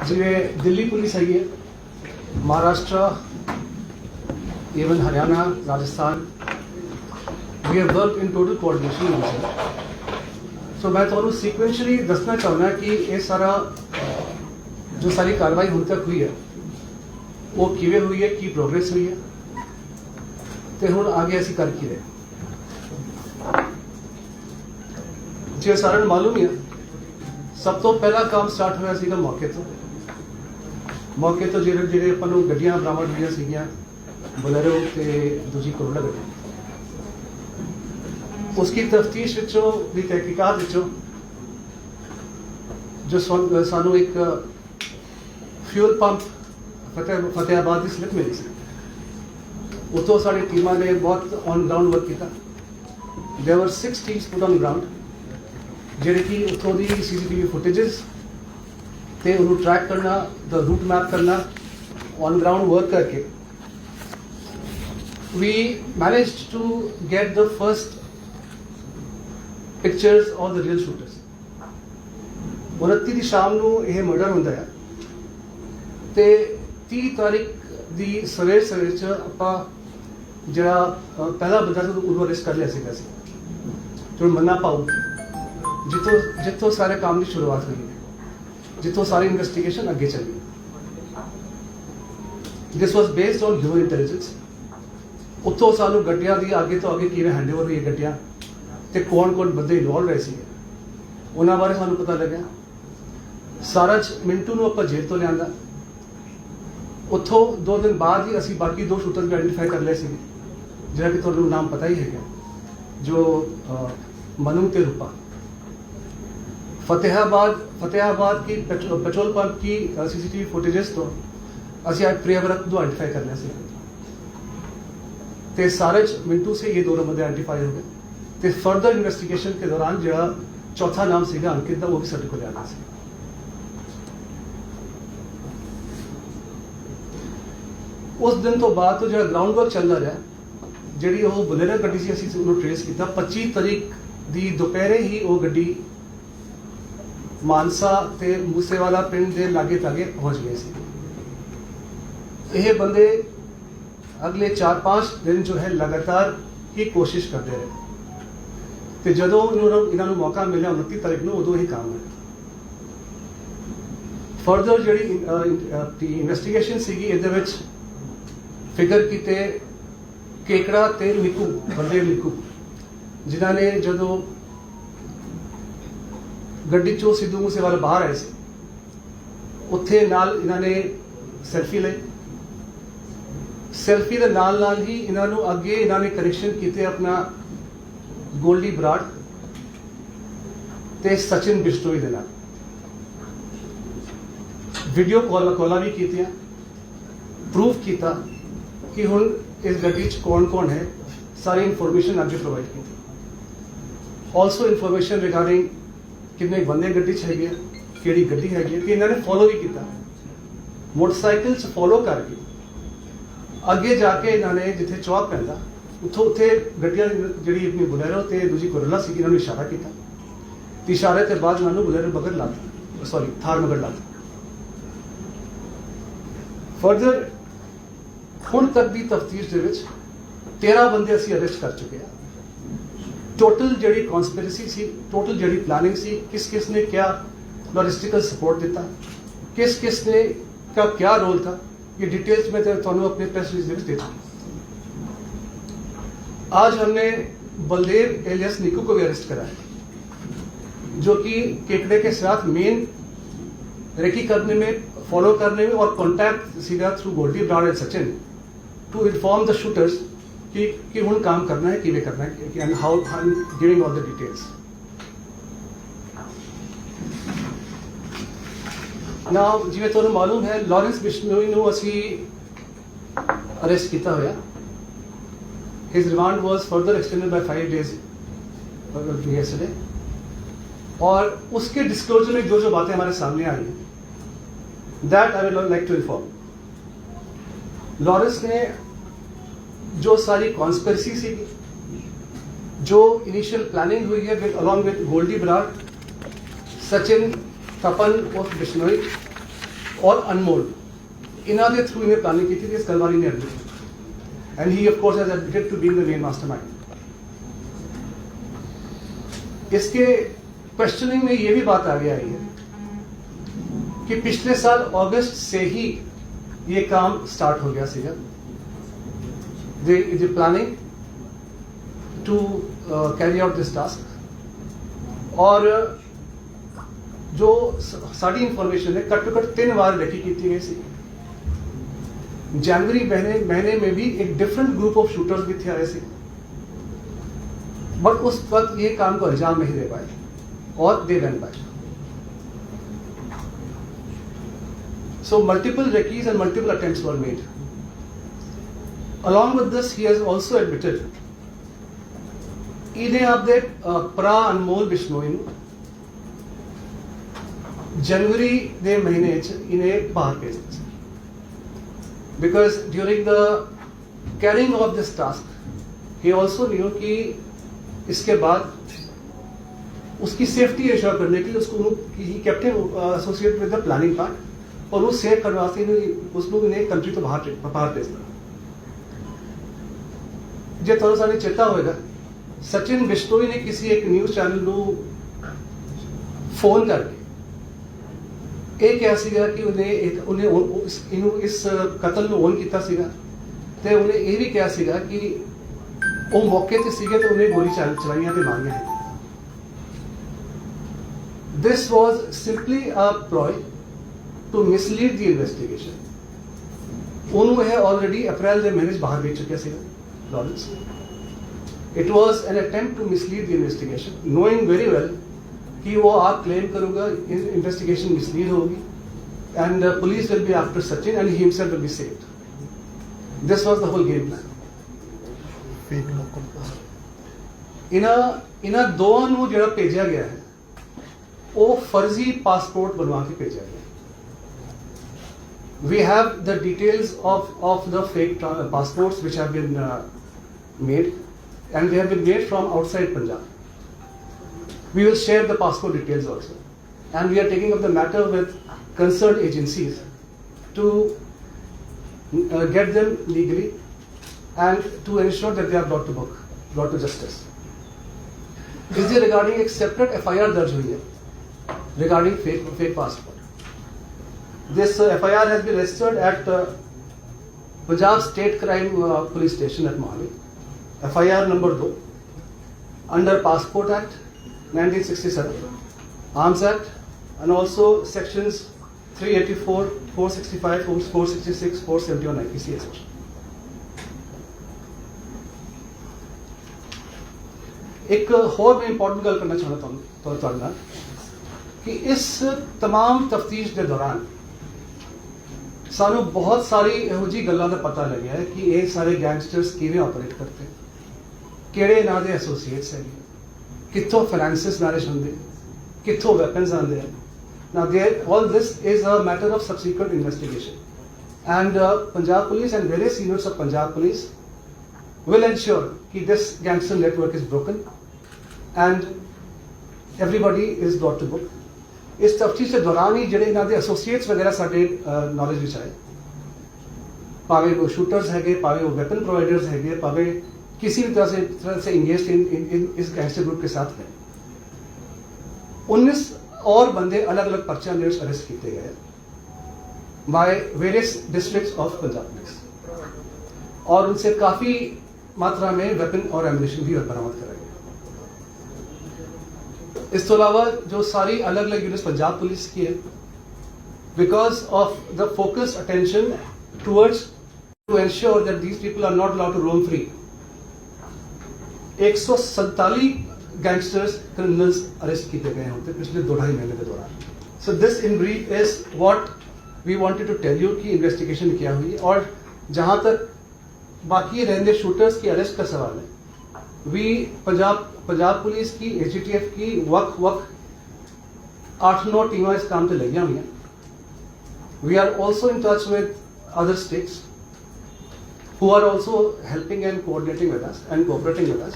जिवें दिल्ली पुलिस हैगी है, Maharashtra, even Haryana, Rajasthan, we have work in total coordination also. So मैं तुहानू सीक्वेंशली दसना चाहना कि ये सारा जो सारी कार्रवाई हुण तक हुई है वो किवें हुई है, की प्रोग्रेस हुई है, तो हुण आगे असीं कर की रहे। जे सारे मालूम ही है, सब तो पहला काम स्टार्ट होया सीगा मौके तो ਜਿਹੜੇ ਆਪਾਂ ਨੂੰ ਗੱਡੀਆਂ ਬਰਾਮਦ ਹੋਈਆਂ ਸੀਗੀਆਂ, ਬੋਲੇਰੋ ਤੇ ਦੂਜੀ ਕਰੋੜਾ ਗੱਡੀ, उसकी तफ्तीश विचों दी तहकीकात विचों जो सानू एक फ्यूल पंप फतेहाबाद की स्लिप मिली सी, उतों साडी टीमां ने बहुत ऑन ग्राउंड वर्क किया। There were 6 teams put on ground जिहड़े कि उतों दी CCTV फुटेजेस ते उन्होंने ट्रैक करना, द रूट मैप करना, ऑन ग्राउंड वर्क करके we managed to get the first pictures of the real shooters. 29 की शाम को यह मर्डर होंदा है ते 30 तारीख की सवेर च आपां जिहड़ा पहला बंदा तो उन्होंने अरेस्ट कर लिया सीगा जो मन्ना पाऊ, जितों सारे काम की शुरुआत हुई है, जितों सारी इन्वेस्टिगेशन अगे चली। This was based on human intelligence. उत्थों सानू गड्डियां दी आगे तो आगे किवें हैंडओवर हुई है गड्डियां ते कौन कौन बंदे इन्वॉल्व रहे सी, उन्हां बारे सानू पता लग्या। सारज मिंटू नूं आपां जेल तो लिआंदा, उत्थों 2 दिन बाद ही असीं बाकी 2 शूटर भी आइडेंटिफाई कर लए सीगे, जिहड़ा कि तुहानूं नाम पता ही है, जो मनु ते रूपा। फतेहाबाद की पेट्रोल पंप की CCTV फुटेजेस तो असीं आज प्रियव्रत को आइडेंटिफाई कर लिया ते सारज मिंटू से ये दोनों बंदे आइडेंटिफाई हो गए। तो फर्दर इन्वेस्टिगेशन के दौरान जो चौथा नाम सीगा अंकित का, वो भी साडे कोल आया सी। उस दिन तो बाद तो जो ग्राउंड वर्क चलता रहा, जी वो बुलेरो गड्डी से असीं उन्होंने ट्रेस किया। 25 तारीख की दोपहरे ही वो गड्डी मानसा ते मूसेवाला पिंड के लागे तागे पहुंच गए सी। यह बंदे अगले 4-5 दिन जो है लगातार ही कोशिश करते रहे, तो जदों इन्होंने मौका मिला 29 तारीख को, उदों ही काम है। फर्दर जी इन्वेस्टिगेशन सीगी, इहदे विच फिगर किते केकड़ा ते मिकू, बलदेव मिकू, जिन्हां ने जदों गड्डी चो सिद्धू मूसेवाला बाहर आए थे, उत्थे नाल इन्होंने सैल्फी ली। सैल्फी के नाल नाल ही इन्होंने अगे इन्होंने कनेक्शन किए अपना गोल्डी बराड़ ते सचिन बिश्नोई दे नाल। वीडियो कॉल भी कीतियां, प्रूफ किया कि हुण इस गड्डी च कौन कौन है, सारी इन्फॉर्मेशन अगे प्रोवाइड की। ऑल्सो इन्फॉर्मेशन रिगार्डिंग कितने बंदे गड्डी च है, कि गड्डी है, कि इन्होंने फॉलो भी किया। मोटरसाइकिल च फॉलो करके अगे जाके इन्होंने जिथे चौक पैंदा उतों उत्थे गड्डियां जी अपनी बुलेरो ते दूजी कोरोला सी, इन्होंने इशारा किया। इशारे के बाद इन्होंने बुलेरो मगर लाता, सॉरी थार मगर लाता। फर्दर हुण तक की तफ्तीश दे विच 13 बंदे असीं अरेस्ट कर चुके हैं। टोटल जी कॉन्स्पिरेसी सी, टोटल जी प्लानिंग सी, किस किस ने क्या लॉजिस्टिकल सपोर्ट दिता, किस किस ने का क्या रोल था, ये डिटेल्स में तो तुहानूं अपने प्रेस रिलीज दे चुकी। आज हमने बलदेव एलियस निकू को भी अरेस्ट कराया, जो कि केकड़े के साथ मेन रेकी करने में, फॉलो करने में और कॉन्टैक्ट सीधा through Goldy Brar and Sachin to inform the shooters कि हुण काम करना है, किवें करना है, and how I am giving all the details. Now जिवें तुहानूं मालूम है, लॉरेंस बिश्नोई नूं असीं अरेस्ट किया होया। His remand was further extended by 5 days yesterday, और उसके डिस्क्लोजर में जो जो बातें हमारे सामने आई हैं, that I will like to inform. Lawrence ने जो सारी कॉन्स्पिरेसी सी, जो इनिशियल प्लानिंग हुई है अलॉन्ग विद गोल्डी बराड़, सचिन तपन उर्फ बिश्नोई और अनमोल इन्हों के थ्रू इन्हें प्लानिंग की थी इस गलवारी ने admit and he of course has admitted to being the main mastermind. इसके क्वेश्चनिंग में ये भी बात आगे आई है कि पिछले साल अगस्त से ही ये काम स्टार्ट हो गया सीगा the planning to carry out this task और जो साड़ी इंफॉर्मेशन है कट टू कट 3 बार रेकी की गई सी। जनवरी महीने में भी एक डिफरेंट ग्रुप ऑफ शूटर्स भी थे आए थे बट उस वक्त ये काम को अंजाम नहीं दे पाए और they went back. So multiple recce's and multiple attempts were made. Along with this, he has also admitted इन्हें आपदे प्रा अनमोल बिश्नोई जनवरी दे महीने इन्हें बाहर भेज दिया because during the carrying of this task he also knew कि इसके बाद उसकी सेफ्टी एश्योर करने के लिए उसको he kept him associated with the planning part और वो सेव करवाते उसको इन्हें कंट्री तो बाहर भेजना। जे थोड़ा सा चेता होगा सचिन बिश्नोई ने किसी एक न्यूज़ चैनल को फोन करके ये क्या सीगा कि उन्हें इस कतल को ओन किया सीगा ते उन्हें ये भी क्या सीगा कि वो मौके ते सीगे तो उन्हें गोली चलाइयां ते मारियां हैं। This was simply a ploy to mislead the investigation. उन्होंने है ऑलरेडी अप्रैल के महीने बाहर भेज चुके थे Lawrence. It was an attempt to mislead the investigation knowing very well कि वो आप क्लेम करोगे इन्वेस्टिगेशन मिसलीड होगी and police will be after Sachin and he himself will be saved. This was the whole game plan. इन्हां दोवां नूं जिहड़ा भेजा गया है वो फर्जी पासपोर्ट बनवा के भेजा गया। We have the details of the fake passports which have been made and they have been made from outside Punjab. We will share the passport details also and we are taking up the matter with concerned agencies to get them legally and to ensure that they are brought to justice. Is there regarding a separate FIR darj hui hai regarding fake passport. This FIR has been registered at Punjab State Crime Police Station at Mohali. FIR number 2 under Passport Act 1967, Arms Act, and also sections 384, 465, 466, 471 IPC etc. एक और मैं important गल करना चाहता हूँ कि इस तमाम तफ्तीश के दौरान सानू बहुत सारी इहो जी गल्लां दा पता लग्या है कि ये सारे गैंगस्टर्स किवें ऑपरेट करते, किहड़े इन्हां दे एसोसीएट्स हैं, कित्थों फाइनेंसिस नारिश होंदे, कित्थों वेपन्स आंदे हैं। Now all this is a matter of subsequent investigation and Punjab Police and various units of Punjab Police will ensure that this gangster network is broken and everybody is brought to book. इस तफ्तीश के दौरान ही ਜਿਹੜੇ ਇਹਨਾਂ ਦੇ associates ਵਗੈਰਾ ਸਾਡੇ knowledge ਵਿੱਚ ਆਏ, ਭਾਵੇਂ ਉਹ ਸ਼ੂਟਰਸ ਹੈਗੇ, ਭਾਵੇਂ वो वेपन प्रोवाइडर्स हैगे, भावे किसी भी तरह से इंगेज इन इस गैंगस्टर ग्रुप के साथ है। 19 और बंदे अलग अलग पर्चा में अरेस्ट किए गए by various districts of Punjab police और उनसे काफ़ी मात्रा में वेपन और एम्युनिशन भी बरामद कराया गया। इस तो अलावा जो सारी अलग अलग यूनिट्स पंजाब पुलिस की है, because of the focused attention towards to ensure that these people are not allowed to roam free, 147 gangsters criminals arrest किए गए होते पिछले 2-2.5 महीने के दौरान। So this in brief is what we wanted to tell you कि investigation क्या हुई। और जहां तक बाकी रहने शूटर्स की अरेस्ट का सवाल है, वी पंजाब पुलिस की AGTF की वक्त 8-9 टीमें इस काम से लगी हुई हैं। We are also in touch with other states who are also helping and coordinating with us and cooperating with us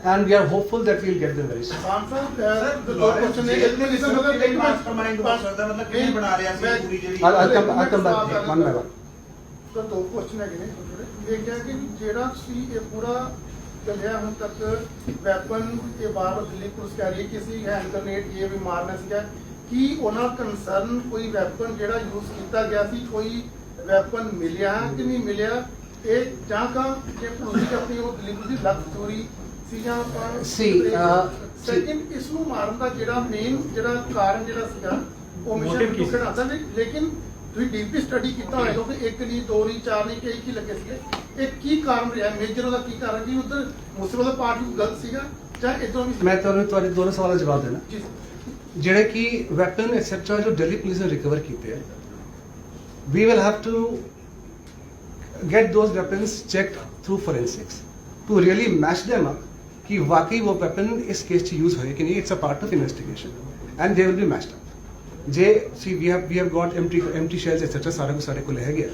and we are hopeful that we'll get them very soon. I'll come back one by one. तो दो question है एक है कि जेड़ा सी ये पूरा चलिया हम तक वैपन ये बार दिल्ली पुलिस कह रही है किसी हैंड ग्रेनेड ये भी मारना सीगा कि उन्होंने कंसर्न कोई वैपन जेड़ा यूज किया गया सी कोई वैपन मिलिया कि नहीं मिलिया ये जहाँ का ये पुलिस अपनी वो दिल्ली पुलिस लग चोरी सी जहाँ सेकंड इसनू मारन का जेड़ा मेन जेड़ा कारण जेड़ा सीगा वो मिशन टुकड़ा आता नहीं लेकिन डीपी स्टडी किया होगा कि एक नहीं दो नहीं चार नहीं कई की लगे थे एक की कारण रहा मेजर का की कारण कि उधर मुस्लिम पार्टी गलत सीगा चाहे इधरों भी मैं तुम्हारे दोनों सवालों का जवाब देना जेड़े की वेपन एक्सेट्रा जो दिल्ली पुलिस ने रिकवर किए हैं we will have to get those weapons checked through forensics to really match them up कि वाकई वो वेपन इस केस च यूज होए कि नहीं it's a part of investigation and they will be matched up जे सी we have got empty shells etcetera सारा कुछ सारे को ले गया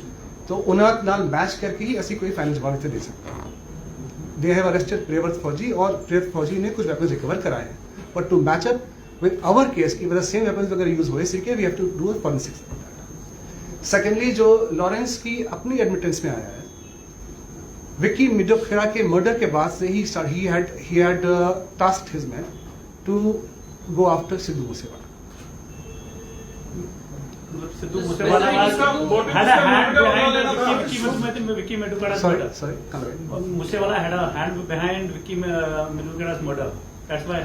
तो उन्हां नाल मैच करके ही ਅਸੀਂ ਕੋਈ फाइनल जवाब इत्थे दे सकते दे हैव अरेस्टेड प्रियव्रत फौजी और प्रियव्रत फौजी ने कुछ वेपन्स रिकवर कराए हैं but to match up with our case की वजह सेम वेपन्स अगर यूज हुए सी के we have to do a forensics secondly जो लॉरेंस की अपनी एडमिटेंस में आया है विक्की मिडोखेरा के मर्डर के बाद से ही had tasked his man to go after Sidhu Moosewala Sidhu Moosewala had a hand behind Vicky Medukara's murder. Sorry, come again. Moosewaala had a hand behind Vicky Medukara's murder. That's why.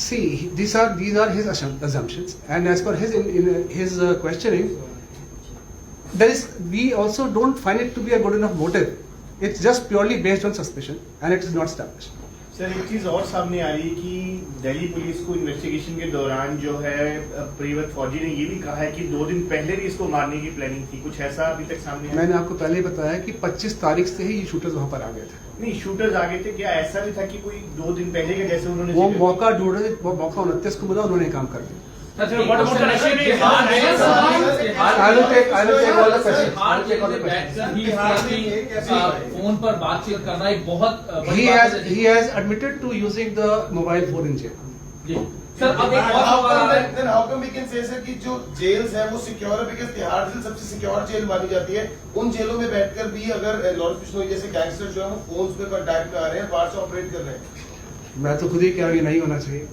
See, these are his assumptions, and as per his questioning, we also don't find it to be a good enough motive. It's just purely based on suspicion, and it is not established. Sir एक चीज और सामने आ रही है कि Delhi police को investigation के दौरान जो है प्रियव्रत फौजी ने ये भी कहा है कि 2 दिन पहले भी इसको मारने की प्लानिंग थी कुछ ऐसा अभी तक सामने आया? मैंने आपको पहले ही बताया कि 25 तारीख से ही ये शूटर्स वहां पर आ गए थे। नहीं शूटर्स आ गए थे क्या ऐसा भी था कि कोई 2 दिन पहले के जैसे उन्होंने वो मौका ढूंढ रहे थे वो मौका 29 को मिला उन्होंने काम कर दिया। I will take all the questions. Phone पर बातचीत करना एक बहुत he has admitted to using the mobile phone in jail. Sir अब एक और सवाल आ रहा है then how come we can say sir कि जो जेल्स है वो सिक्योर है बिकॉज़ तिहाड़ जेल सबसे सिक्योर जेल मानी जाती है उन जेलों में बैठकर भी अगर लॉरेंस बिश्नोई जैसे गैंगस्टर जो है वो फोन्स पे कांटेक्ट में आ रहे हैं बाहर से ऑपरेट कर रहे हैं। मैं तो खुद ही कह रहा हूं ये नहीं होना चाहिए।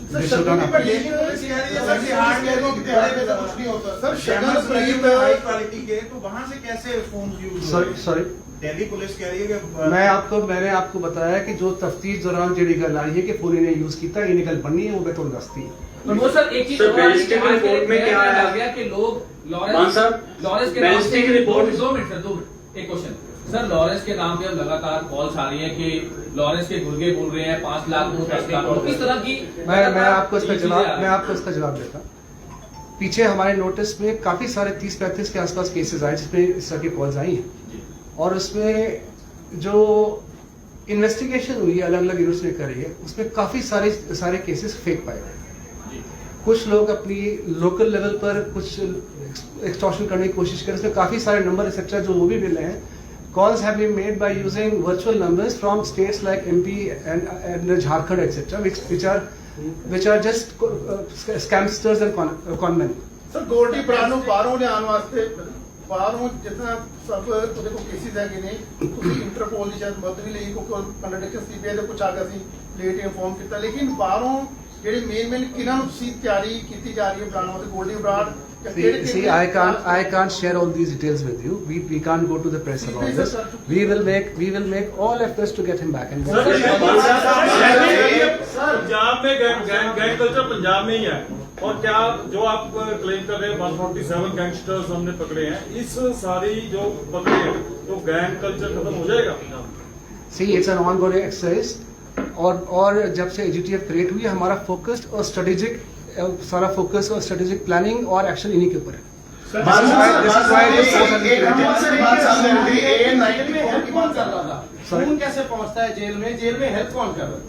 सर शगन प्रीत हाई क्वालिटी के तो वहां से कैसे phone use sorry Delhi police कह रही है कि मैंने आपको बताया कि जो तफ्तीश दौरान जेडी गल आई है कि फोन ने यूज किया ये गल बननी है वो मैं तुम दसती है। वो सर एक चीज रिपोर्ट में क्या आया गया कि लोग लॉरेंस के ballistic report 2 minute sir 2 minute एक क्वेश्चन सर लॉरेंस के नाम पे अब लगातार कॉल्स आ रही है कि लॉरेंस के गुर्गे बोल रहे हैं 5 लाख 10 लाख इस तरह की मैं आपको इसका जवाब देता। पीछे हमारे नोटिस में काफी सारे 30-35 के आसपास केसेस आए जिसमें इस तरह की कॉल्स आई हैं और उसमें जो इन्वेस्टिगेशन हुई है अलग अलग यूनिट्स ने करी है उसमें काफी सारे केसेस फेक पाए गए। कुछ लोग अपनी लोकल लेवल पर कुछ एक्सटॉर्शन करने की कोशिश करें उसमें काफी सारे नंबर एक्सेट्रा जो वो भी मिले हैं। Calls have been made by using virtual numbers from states like MP and Jharkhand etc. which are just scamsters and conmen. Sir Goldy ब्रानो बाहरों ने आने वास्ते बाहरों जितना सब देखो केसेस है कि नहीं ਤੁਸੀਂ इंटरपोल ਦੀ शायद मदद भी ਲਈ को कंडक्टर सीबीआई ਦੇ ਕੁਝ ਆਗਾ ਸੀ ਲੇਟ ਇਨਫੋਰਮ ਕੀਤਾ ਲੇਕਿਨ ਬਾਹਰੋਂ ਜਿਹੜੇ ਮੇਨ ਕਿਨਾਂ ਨੂੰ ਤੁਸੀਂ ਤਿਆਰੀ ਕੀਤੀ ਜਾ ਰਹੀ ਹੈ ਬਰਾਨੋ ਤੇ Goldy Broad See, I can't share all these details with you. We can't go to the press about this. We will make all efforts to get him back. And Punjab में गैंग कल्चर पंजाब में ही है और क्या जो आप क्लेम कर रहे हैं 147 गैंगस्टर्स हमने पकड़े हैं इस सारी जो पकड़े हैं तो गैंग कल्चर खत्म हो जाएगा। See, it's an ongoing exercise और जब से AGTF क्रिएट हुई हमारा फोकस्ड और स्ट्रेटेजिक सारा फोकस और स्ट्रेटेजिक प्लानिंग और एक्शन इन्हीं के ऊपर है। कैसे पहुंचता है जेल में हेल्प कौन कर रहा है?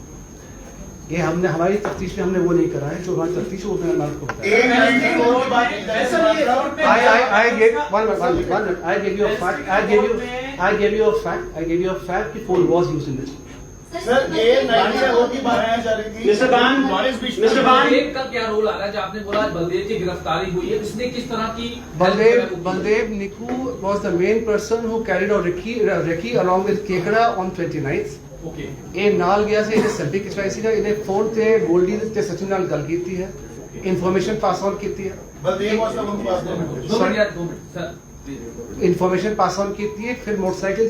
ये हमने हमारी तफ्तीश में हमने वो नहीं करा है जो हमारी तफ्तीश वो मैंने आपको बताया। I gave you a fact कि phone was used in this. Sir ये 94 की बात की जा रही थी। मिस्टर बान, बलदेव का क्या रोल आ रहा है? जो आपने बोला बलदेव की गिरफ्तारी हुई है, इसने किस तरह की Baldev Niku was the main person who carried out recce along with Kekra on 29th. Okay ਇਹ ਨਾਲ ਗਿਆ ਸੀ, ਇਹਨੇ ਸੈਲਫੀ ਖਿਚਵਾਈ ਸੀਗਾ, ਇਹਨੇ ਫੋਨ ਤੇ ਗੋਲਡੀ ਤੇ ਸਚਿਨ ਨਾਲ ਗੱਲ ਕੀਤੀ ਹੈ, ਇਨਫੋਰਮੇਸ਼ਨ ਪਾਸ ਆਨ ਕੀਤੀ ਹੈ, Baldev was the one who passed on. 2 minute यार 2 मिनट सर ਇਨਫੋਰਮੇਸ਼ਨ ਪਾਸ ਆਨ ਕੀਤੀ ਹੈ, ਫਿਰ ਮੋਟਰਸਾਈਕਲ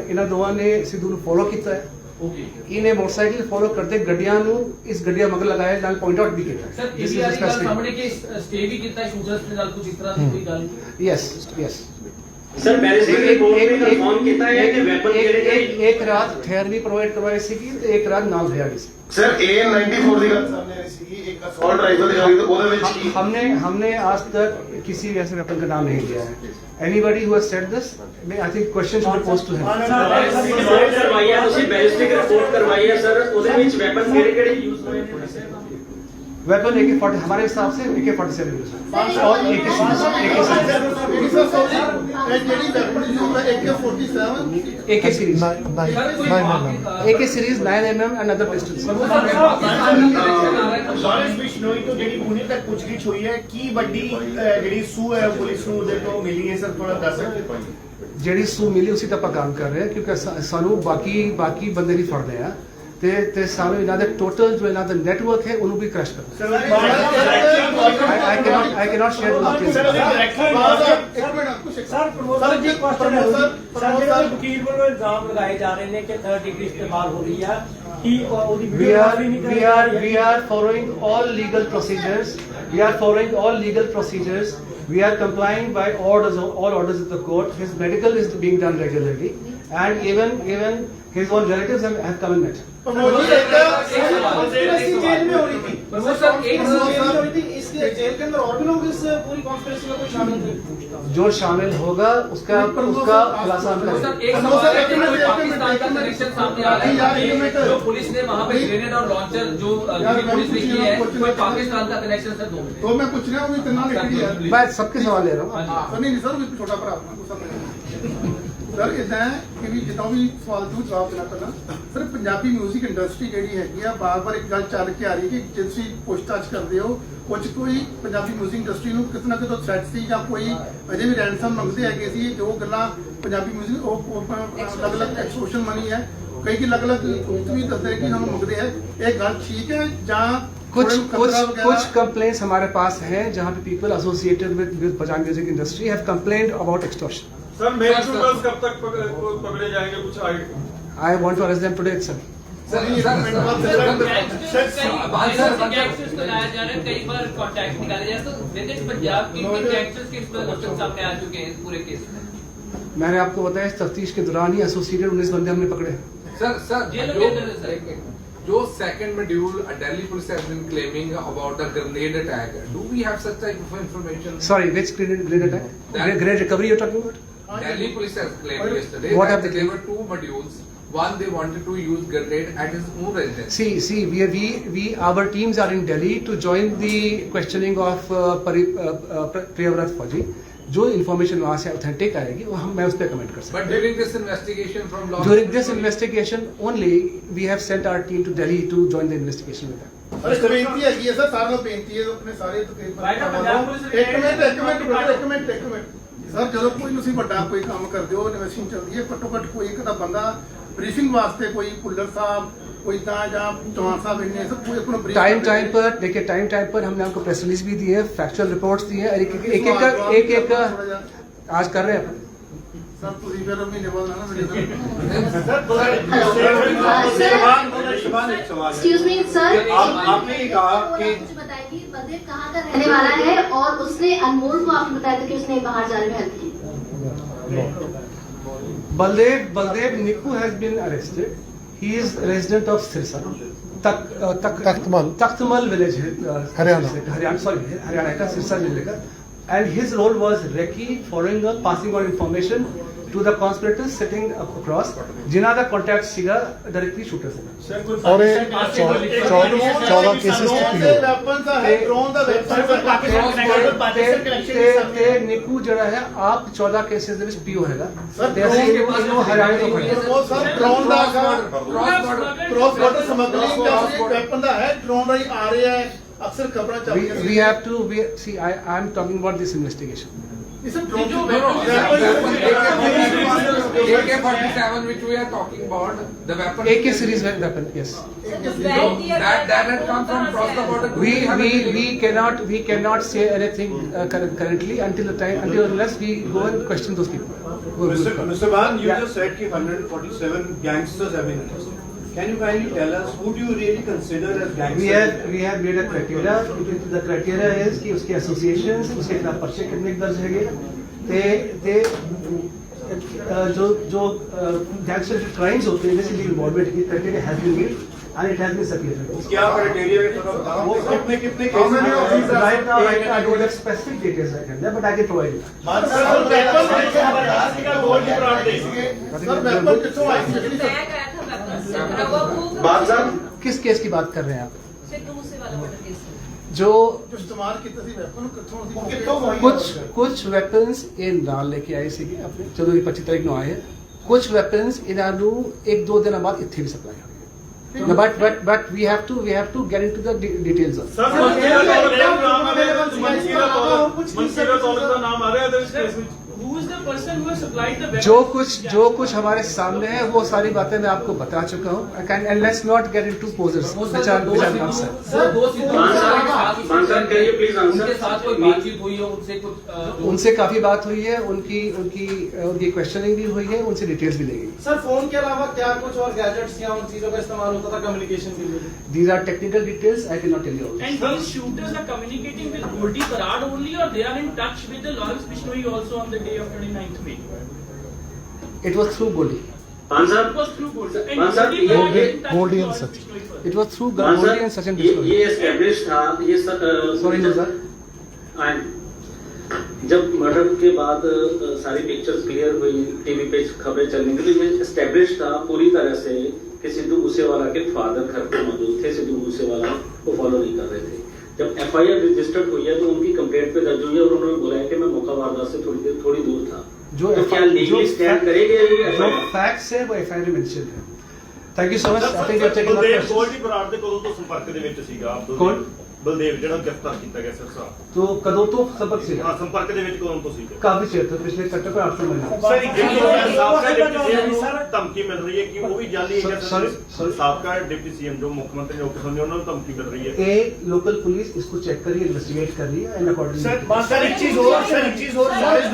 ਇਹਨਾਂ ਦੋਵਾਂ ਨੇ ਸਿੱਧੂ ਨੂੰ ਫੋਲੋ ਕੀਤਾ ਹੈ, ओके ਇਹਨੇ ਮੋਟਰਸਾਈਕਲ ਫੋਲੋ ਕਰਦੇ ਗੱਡੀਆਂ ਨੂੰ ਇਸ ਗੱਡੀਆਂ ਮਗਰ ਲਗਾਇਆ ਨਾਲ ਪੁਆਇੰਟ ਆਊਟ ਵੀ ਕੀਤਾ सर पीवीआर का सामने के स्टे भी कितना शूटर्स ने कुछ इस तरह की कोई गल यस सर बैलिस्टिक रिपोर्ट में कंफर्म किया है कि वेपन किहड़े एक रात ठहर भी प्रोवाइड करवाई ਸੀਗੀ ਤੇ ਇੱਕ ਰਾਤ ਨਾਲ ਰਿਹਾ ਵੀ ਸੀ। सर A94 ਦੀ ਗੱਲ ਸਾਹਮਣੇ ਆਈ ਸੀ, एक असॉल्ट राइफल दिखाई तो ਉਹਦੇ ਵਿੱਚ ਕੀ हमने आज तक किसी भी ऐसे वेपन का नाम नहीं लिया है। Anybody who has said this, I think question should be posed to him. Report करवाई है ਤੁਸੀਂ बैलिस्टिक रिपोर्ट करवाई है सर ਉਹਦੇ ਵਿੱਚ ਵੈਪਨ ਕਿਹੜੇ ਯੂਜ਼ ਹੋਏ ਨੇ? वेपन AK-40 हमारे हिसाब से AK-47 यूज है और AK series AK series AK series 9mm and other pistols. Lawrence Bishnoi तो ਜਿਹੜੀ ਹੁਣੇ ਤੱਕ ਪੁੱਛਗਿੱਛ ਹੋਈ ਹੈ ਕੀ ਵੱਡੀ ਜਿਹੜੀ ਸੂ ਹੈ ਪੁਲਿਸ ਨੂੰ ਉਹਦੇ ਤੋਂ ਮਿਲੀ ਹੈ ਸਰ ਥੋੜਾ ਦੱਸ ਸਕਦੇ ਹੋ? ਜਿਹੜੀ ਸੂ ਮਿਲੀ ਉਸੇ ਤੇ ਆਪਾਂ ਕੰਮ ਕਰ ਰਹੇ ਹਾਂ ਕਿਉਂਕਿ ਸਾਨੂੰ ਬਾਕੀ ਬੰਦੇ ਨਹੀਂ ਫੜਦੇ ਆ ਤੇ ਸਾਨੂੰ ਇਹਨਾਂ ਦੇ ਟੋਟਲ ਜੋ ਇਹਨਾਂ ਦਾ ਨੈਟਵਰਕ ਹੈ ਉਹਨੂੰ ਵੀ ਕ੍ਰੈਸ਼ ਕਰਨਾ। I cannot share the details. Sir ਜੀ ਕੁਐਸਚਨ ਹੈ ਸਰ ਜਿਹੜੇ ਵਕੀਲ ਵੱਲੋਂ ਇਲਜ਼ਾਮ ਲਗਾਏ ਜਾ ਰਹੇ ਨੇ ਕਿ ਥਰਡ ਡਿਗਰੀ ਇਸਤੇਮਾਲ ਹੋ ਰਹੀ ਆ ਕੀ ਉਹਦੀ We are following all legal procedures. We are complying by all orders of the court. His medical is being done regularly, and even his own relatives have come and met. Jail में हो रही थी, sir एक jail के अंदर और भी लोग इस पूरी कॉन्स्पिरेसी में कोई शामिल थे? जो शामिल होगा उसका खुलासा हम करेंगे। सर एक पाकिस्तान का कनेक्शन सामने आ रहा है कि जो पुलिस ने वहां पे ग्रेनेड और लॉन्चर जो पुलिस ने की है कोई पाकिस्तान का कनेक्शन सर 2 मिनट तो मैं पूछ रहा हूँ इतना लिखी है मैं सबके सवाल ले रहा हूँ। सर नहीं सर भी छोटा भरा अपना सर इदा कि भी जितना भी सवाल तू जवाब देना पहला सर पंजाबी म्यूजिक इंडस्ट्री ਜਿਹੜੀ ਹੈਗੀ ਆ ਬਾਰ-ਬਾਰ ਇੱਕ ਗੱਲ ਚੱਲ ਕੇ ਆ ਰਹੀ ਹੈ ਕਿ ਜਿੰਸੀ ਪੁੱਛਤਾਛ ਕਰਦੇ ਹੋ ਕੁਝ ਕੋਈ ਪੰਜਾਬੀ ਮਿਊਜ਼ਿਕ ਇੰਡਸਟਰੀ ਨੂੰ ਕਿਤਨਾ ਕਿਤੋਂ ਥ੍ਰੈਟ ਸੀ ਜਾਂ ਕੋਈ ਅਜੇ ਵੀ ਰੈਂਸਮ ਮੰਗਦੇ ਹੈਗੇ ਸੀ ਜੋ ਗੱਲਾਂ ਪੰਜਾਬੀ ਮਿਊਜ਼ਿਕ ਉਹ ਅਲੱਗ-ਅਲੱਗ ਐਕਸਟੋਰਸ਼ਨ ਮਨੀ ਹੈ ਕਈ ਅਲੱਗ-ਅਲੱਗ ਵੀ ਦੱਸਦੇ ਕਿ ਸਾਨੂੰ ਮੰਗਦੇ ਹੈ ਇਹ ਗੱਲ ਠੀਕ ਹੈ ਜਾਂ कुछ कंप्लेंट्स हमारे पास हैं जहाँ पे people associated with Punjabi music industry have complained about extortion. Sir मेल शूटर्स कब तक पकड़े जाएंगे कुछ idea? I want to arrest them today itself. Gangsters को लाया जा रहा है, कई बार कॉन्टैक्ट निकाले जा रहे हैं, तो विद इन पंजाब की गैंगस्टर्स के इंस्ट्रक्शन सामने आ चुके हैं इस पूरे केस में। मैंने आपको बताया इस तफ्तीश के दौरान ही एसोसिएटेड 19 बंदे हमने पकड़े। सर जेलों के अंदर सर जो second module Delhi police has been claiming about the grenade attack, do we have such type of information? Sorry, which grenade attack? Grenade recovery you're talking about? Delhi police has claimed yesterday What have that they there were 2 modules. One, they wanted to use grenade at his own residence. See, our teams are in Delhi to join the questioning of Priyavrat Fauji. जो information वहाँ से authentic आएगी वो मैं उस पर comment कर सकता हूँ। But during this investigation from law, During this investigation only, we have sent our team to Delhi to join the investigation with them. अरे बेनती है ये सर सारे लोग बेनती है अपने सारे एक मिनट सर ਜਦੋਂ ਕੋਈ ਤੁਸੀਂ ਵੱਡਾ ਕੋਈ ਕੰਮ ਕਰਦੇ ਹੋ ਇਨਵੈਸਟਿੰਗ ਚੱਲਦੀ ਹੈ ਘੱਟੋ ਘੱਟ ਕੋਈ ਇੱਕ ਤਾਂ ਬੰਦਾ ਬਰੀਫਿੰਗ ਵਾਸਤੇ ਕੋਈ ਪੁੱਲਰ ਸਾਹਿਬ कोई चौहान साहब इन्हें सब कोई अपना टाइम पर देखिए टाइम पर हमने आपको प्रेस रिलीज भी दी है, फैक्चुअल रिपोर्ट्स दी है, एक आज कर रहे हैं सर पूरी फिर महीने बाद ना एक्सक्यूज मी सर, आपने कहा कि मुझे बताइए कि बलदेव कहाँ का रहने वाला है और उसने अनमोल को आपने बताया था कि उसने बाहर जाने में हेल्प की। Baldev Niku has been arrested. He is resident of Sirsa, Takhtamal village है, हरियाणा का सिरसा जिले का। and his role was recce, following up, passing on information to the conspirators sitting across, जिन्हां दा contact सीगा directly shooter से। और 14 केसेस वेपन ਦਾ ਹੈ ਡਰੋਨ ਦਾ ਤੇ ਨਿੱਕੂ ਜਿਹੜਾ ਹੈ ਆਪ 14 ਕੇਸਿਸ ਦੇ ਵਿੱਚ ਪੀਓ ਹੈਗਾ ਤੇ ਅਸੀਂ ਇਹਨੂੰ ਹਰਿਆਣੇ ਤੋਂ ਫੜਿਆ। ਉਹ ਸਰ ਡਰੋਨ ਦਾ ਕ੍ਰੋਸ ਬਾਰਡਰ ਸਮਗਲਿੰਗ ਦਾ ਵੈਪਨ ਦਾ ਹੈ ਡਰੋਨ ਰਾਹੀਂ ਆ ਰਿਹਾ ਹੈ ਅਕਸਰ ਖਬਰਾਂ ਚੱਲਦੀਆਂ we have to see I am talking about this investigation. ਇਸ drone AK-47 which we are talking about, the weapon. AK series weapon, yes. That had come from across the border. We cannot say anything currently until unless we go and question those people. Mr. Ban, you Yeah. just said that 147 gangsters have been arrested. Can you kindly tell us who do you really consider as gangsters? We have made a criteria. The criteria is कि उसके associations, उसके खिलाफ पर्चे कितने दर्ज हैगे, ते जो gangster crimes होते हैं जैसे involvement की criteria has been made and it has been circulated. क्या criteria है थोड़ा बताओ? वो कितने How cases many of these हैं? right now I don't have specific details right now, but I can provide you. Sir weapon ਕਿੱਥੋਂ ਆਈ ਸੀ बात साहब किस केस की बात कर रहे हैं आप? जो ਜੋ ਇਸਤੇਮਾਲ ਕੀਤਾ ਸੀ ਵੈਪਨ ਕਿੱਥੋਂ कुछ वेपन्स ਇਹ ਨਾਲ लेके ਆਏ ਸੀਗੇ ਆਪਣੇ ਜਦੋਂ 25 ਤਾਰੀਖ ਨੂੰ ਆਏ ਹੈ ਕੁਝ वेपन्स ਇਹਨਾਂ ਨੂੰ 1-2 ਦਿਨਾਂ ਬਾਅਦ ਇੱਥੇ ਵੀ ਸਪਲਾਈ ਹੋਣਗੇ but we have to get into the details of sir ਮਨਸੀਰਾ ਤੌਲਕ ਦਾ ਨਾਮ ਆ ਰਿਹਾ ਹੈ ਇਸ ਕੇਸ ਵਿੱਚ। Who is the person who has supplied the weapon? जो कुछ हमारे सामने है वो सारी बातें मैं आपको बता चुका हूँ and let's not get into posers which are not sir. Sir दो Sir, can you please answer? उनके साथ कोई बातचीत हुई हो उनसे कुछ उनसे काफी बात हुई है उनकी क्वेश्चनिंग भी हुई है उनसे डिटेल्स भी ली गई। सर फोन के अलावा क्या कुछ और गैजेट्स या उन चीजों का इस्तेमाल होता था कम्युनिकेशन के लिए? These are technical details I cannot tell you all. And these shooters are communicating with Goldi Barad only, or they are in touch with the Lawrence Bishnoi also on the day of 29th May? It was through Goldi. मान It साहब was through Goldi. And मान साहब, Goldi Barad ये is in touch Goldi with and Lawrence Sachin. Bishnoi first. It was through मान Goldi and Sachin साहब Bishnoi. ये establish था ये Sorry no sir. जब मर्डर के बाद सारी पिक्चर्स क्लियर हुई टीवी पे खबरें चलने की तो ये एस्टेब्लिश था पूरी तरह से कि सिद्धू मूसेवाला के फादर घर पे मौजूद थे, सिद्धू मूसेवाला को फॉलो नहीं कर रहे थे। जब एफआईआर रजिस्टर्ड हुई है तो उनकी कंप्लेंट पे दर्ज हुई है और उन्होंने बोला है कि मैं मौका वारदात से थोड़ी दूर था। जो तो क्या लीगली स्टैंड करेंगे जो फैक्ट्स है वो एफआईआर में मेंशन है। Thank you so much. I think you have taken Baldev Goldy Brar ਦੇ ਕਦੋਂ ਤੋਂ ਸੰਪਰਕ ਦੇ ਵਿੱਚ ਸੀਗਾ ਆਪ ਦੋਵੇਂ? ਕੌਣ? ਬਲਦੇਵ ਜਿਹੜਾ ਗ੍ਰਿਫਤਾਰ ਕੀਤਾ ਗਿਆ ਸਰ ਸਾਹਿਬ तो कदों तो सबक से ਹਾਂ ਸੰਪਰਕ ਦੇ ਵਿੱਚ ਕਦੋਂ ਤੋਂ ਸੀਗਾ? काफी चेर तक पिछले कट्टे पर 800 महीने ਸਰ ਇੱਕ ਜਿਹੜੀ ਸਾਬਕਾ ਡਿਪਟੀ ਸੀਐਮ ਨੂੰ ਧਮਕੀ ਮਿਲ ਰਹੀ ਹੈ ਕਿ ਉਹ ਵੀ ਜਾਲੀ ਹੈ Sorry, ਸਰ ਸਾਬਕਾ ਡਿਪਟੀ ਸੀਐਮ ਜੋ ਮੁੱਖ ਮੰਤਰੀ ਲੋਕ ਸਮਝੇ ਉਹਨਾਂ ਨੂੰ ਧਮਕੀ ਮਿਲ ਰਹੀ ਹੈ। ए लोकल पुलिस इसको चेक कर रही है, इन्वेस्टिगेट कर रही है एंड अकॉर्डिंगली ਸਰ ਇੱਕ ਚੀਜ਼ ਹੋਰ ਨੌਲੇਜ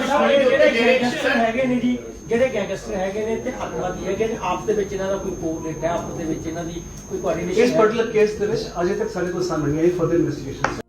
ਗੈਂਗਸਟਰ ਹੈਗੇ ਨੇ ਜੀ, ਜਿਹੜੇ ਗੈਂਗਸਟਰ ਹੈਗੇ ਨੇ ਤੇ ਅੱਤਵਾਦੀ ਹੈਗੇ ਨੇ, ਆਪਸ ਦੇ ਵਿੱਚ ਇਹਨਾਂ ਦਾ ਕੋਈ ਕੋਆਰਡੀਨੇਟ ਹੈ, ਆਪਸ ਦੇ ਵਿੱਚ ਇਹਨਾਂ ਦੀ ਕੋਈ इस ਕੋਆਰਡੀਨੇਸ਼ਨ पर्टिकुलर केस ਦੇ ਵਿੱਚ ਅਜੇ ਤੱਕ ਸਾਡੇ ਕੋਲ ਸਾਹਮਣੇ ਨਹੀਂ ਆਈ ਫਰਦਰ ਇਨਵੈਸਟੀਗੇਸ਼ਨ।